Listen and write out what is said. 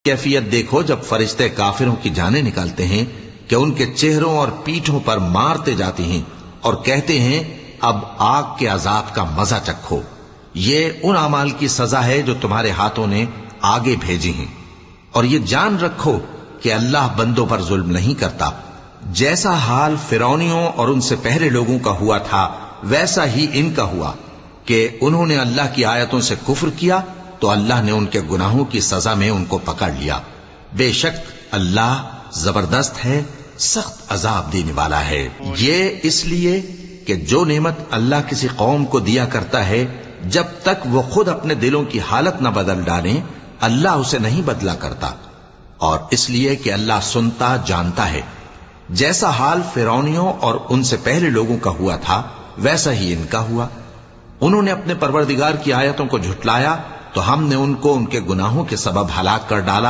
کیفیت دیکھو جب فرشتے کافروں کی جانیں نکالتے ہیں کہ ان کے چہروں اور پیٹھوں پر مارتے جاتے ہیں اور کہتے ہیں اب آگ کے عذاب کا مزہ چکھو. یہ ان اعمال کی سزا ہے جو تمہارے ہاتھوں نے آگے بھیجی ہیں. اور یہ جان رکھو کہ اللہ بندوں پر ظلم نہیں کرتا. جیسا حال فرعونیوں اور ان سے پہلے لوگوں کا ہوا تھا ویسا ہی ان کا ہوا کہ انہوں نے اللہ کی آیتوں سے کفر کیا تو اللہ نے ان کے گناہوں کی سزا میں ان کو پکڑ لیا. بے شک اللہ زبردست ہے، سخت عذاب دینے والا ہے. یہ اس لیے کہ جو نعمت اللہ کسی قوم کو دیا کرتا ہے جب تک وہ خود اپنے دلوں کی حالت نہ بدل ڈالیں اللہ اسے نہیں بدلا کرتا. اور اس لیے کہ اللہ سنتا جانتا ہے. جیسا حال فرعونیوں اور ان سے پہلے لوگوں کا ہوا تھا ویسا ہی ان کا ہوا. انہوں نے اپنے پروردگار کی آیتوں کو جھٹلایا تو ہم نے ان کو ان کے گناہوں کے سبب ہلاک کر ڈالا